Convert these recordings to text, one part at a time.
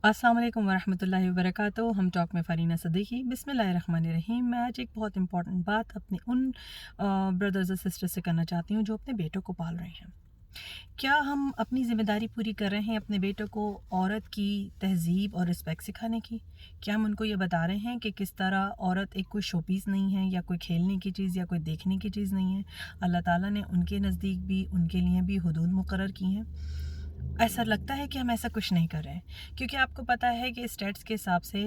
अस्सलाम वालेकुम वरहमतुल्लाहि वबरकातुहू। हम टॉक में फ़रीना सदीकी। बिस्मिल्लाहिर्रहमानिर्रहीम। मैं आज एक बहुत इंपॉर्टेंट बात अपने उन ब्रदर्स और सिस्टर्स से करना चाहती हूँ जो अपने बेटों को पाल रहे हैं। क्या हम अपनी ज़िम्मेदारी पूरी कर रहे हैं अपने बेटों को औरत की तहज़ीब और रिस्पेक्ट सिखाने की? क्या हम उनको ये बता रहे हैं कि किस तरह औरत एक कोई शो पीस नहीं है या कोई खेलने की चीज़ या कोई देखने की चीज़ नहीं है? अल्लाह ताला ने उनके नज़दीक भी उनके लिए भी हुदूद मुकर्रर की हैं। ऐसा लगता है कि हम ऐसा कुछ नहीं कर रहे हैं, क्योंकि आपको पता है कि स्टेट्स के हिसाब से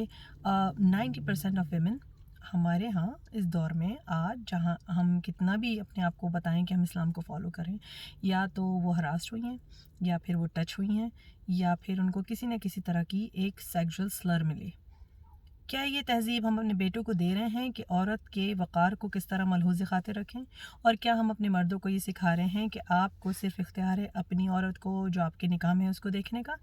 90% ऑफ वेमेन हमारे यहाँ इस दौर में, आज जहाँ हम कितना भी अपने आप को बताएं कि हम इस्लाम को फॉलो करें, या तो वो हरास्ट हुई हैं, या फिर वो टच हुई हैं, या फिर उनको किसी न किसी तरह की एक सेक्सुअल स्लर मिली। क्या ये तहज़ीब हम अपने बेटों को दे रहे हैं कि औरत के वक़ार को किस तरह मलहूज़ ख़ातिर रखें? और क्या हम अपने मर्दों को ये सिखा रहे हैं कि आपको सिर्फ़ इख्तियार है अपनी औरत को जो आपके निकाह में है उसको देखने का?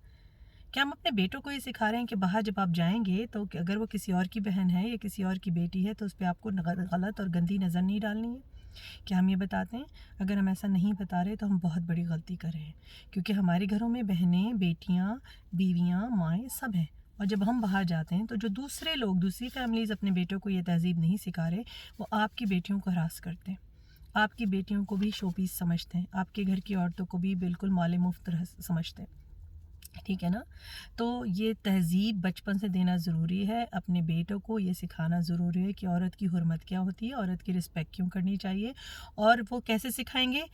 क्या हम अपने बेटों को ये सिखा रहे हैं कि बाहर जब आप जाएँगे तो कि अगर वो किसी और की बहन है या किसी और की बेटी है तो उस पे आपको गलत और गंदी नज़र नहीं डालनी है? क्या हम ये बताते हैं? अगर हम ऐसा नहीं बता रहे तो हम बहुत बड़ी गलती कर रहे हैं, क्योंकि हमारे घरों में बहनें, बेटियाँ, बीवियाँ, माएँ सब हैं। और जब हम बाहर जाते हैं तो जो दूसरे लोग, दूसरी फैमिलीज़ अपने बेटों को ये तहज़ीब नहीं सिखा रहे, वो आपकी बेटियों को हरास करते हैं, आपकी बेटियों को भी शोपीस समझते हैं, आपके घर की औरतों को भी बिल्कुल माले मुफ्त समझते हैं। ठीक है ना? तो ये तहज़ीब बचपन से देना ज़रूरी है। अपने बेटों को ये सिखाना ज़रूरी है कि औरत की हुर्मत क्या होती है, औरत की रिस्पेक्ट क्यों करनी चाहिए। और वो कैसे सिखाएँगे?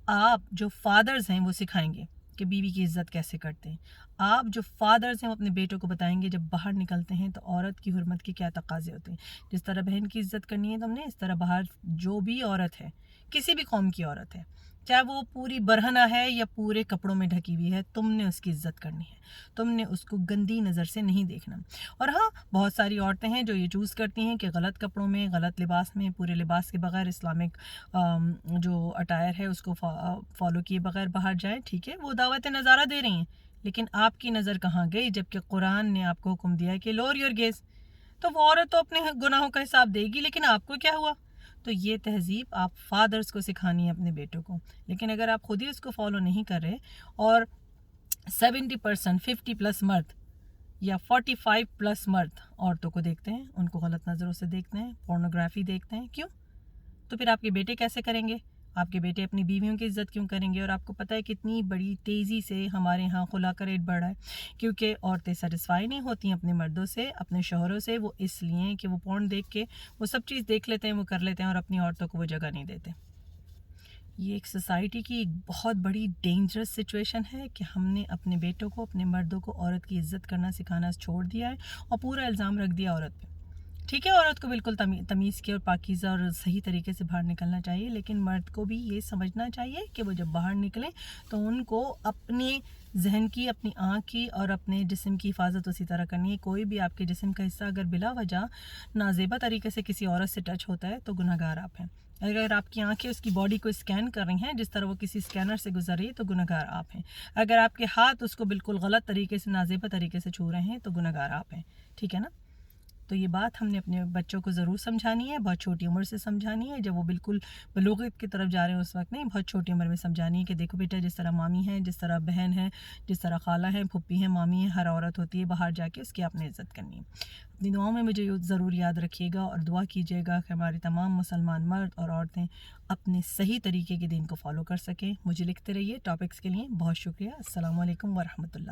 आप जो फ़ादर्स हैं वो सिखाएँगे कि बीवी की इज़्ज़त कैसे करते हैं। आप जो फ़ादर्स हैं वो अपने बेटों को बताएँगे जब बाहर निकलते हैं तो औरत की हुर्मत के क्या तकाज़े होते हैं। जिस तरह बहन की इज़्ज़त करनी है तुमने, इस तरह बाहर जो भी औरत है, किसी भी कौम की औरत है, चाहे वो पूरी बरहना है या पूरे कपड़ों में ढकी हुई है, तुमने उसकी इज़्ज़त करनी है। तुमने उसको गंदी नज़र से नहीं देखना। और हाँ, बहुत सारी औरतें हैं जो ये चूज़ करती हैं कि गलत कपड़ों में, गलत लिबास में, पूरे लिबास के बगैर, इस्लामिक जो अटायर है उसको फॉलो किए बगैर बाहर जाएँ। ठीक है, वो दावत नज़ारा दे रही हैं, लेकिन आपकी नज़र कहाँ गई जबकि कुरान ने आपको हुक्म दिया है कि लोअर योर गेज़। तो वो औरत तो अपने गुनाहों का हिसाब देगी, लेकिन आपको क्या हुआ? तो ये तहज़ीब आप फादर्स को सिखानी है अपने बेटों को। लेकिन अगर आप खुद ही उसको फॉलो नहीं कर रहे, और 70% 50 प्लस मर्द या 45 प्लस मर्द औरतों को देखते हैं, उनको गलत नज़रों से देखते हैं, पोर्नोग्राफी देखते हैं, क्यों? तो फिर आपके बेटे कैसे करेंगे? आपके बेटे अपनी बीवियों की इज़्ज़त क्यों करेंगे? और आपको पता है कितनी बड़ी तेज़ी से हमारे यहाँ खुला का रेट बढ़ रहा है, क्योंकि औरतें सेटिस्फाई नहीं होती अपने मर्दों से, अपने शौहरों से। वो इसलिए कि वो पोर्न देख के वो सब चीज़ देख लेते हैं, वो कर लेते हैं, और अपनी औरतों को वो जगह नहीं देते। ये एक सोसाइटी की एक बहुत बड़ी डेंजरस सिचुएशन है कि हमने अपने बेटों को, अपने मर्दों को औरत की इज़्ज़त करना सिखाना छोड़ दिया है और पूरा इल्ज़ाम रख दिया औरत पे। ठीक है, औरत को बिल्कुल तमीज़ के और पाकीज़ा और सही तरीके से बाहर निकलना चाहिए, लेकिन मर्द को भी ये समझना चाहिए कि वो जब बाहर निकलें तो उनको अपने ज़हन की, अपनी आँख की और अपने जिस्म की हिफाजत उसी तरह करनी है। कोई भी आपके जिस्म का हिस्सा अगर बिला वजह नाजेबा तरीके से किसी औरत से टच होता है तो गुनहगार आप हैं। अगर आपकी आंखें उसकी बॉडी को स्कैन कर रही हैं जिस तरह वो किसी स्कैनर से गुजर रही है तो गुनहगार आप हैं। अगर आपके हाथ उसको बिल्कुल गलत तरीके से, नाजेबा तरीके से छू रहे हैं तो गुनहगार आप हैं। ठीक है ना? तो ये बात हमने अपने बच्चों को ज़रूर समझानी है, बहुत छोटी उम्र से समझानी है। जब वो बिल्कुल बलूग़त की तरफ जा रहे हैं उस वक्त नहीं, बहुत छोटी उम्र में समझानी है कि देखो बेटा, जिस तरह मामी है, जिस तरह बहन है, जिस तरह खाला है, फुप्पी है, मामी है, हर औरत होती है, बाहर जाके उसकी आपने इज़्ज़त करनी है। अपनी दुआओं में मुझे ज़रूर याद रखिएगा और दुआ कीजिएगा कि हमारे तमाम मुसलमान मर्द और औरतें अपने सही तरीके के दीन को फॉलो कर सकें। मुझे लिखते रहिए टॉपिक्स के लिए। बहुत शुक्रिया। अस्सलाम वालेकुम वरहमतुल्लाह।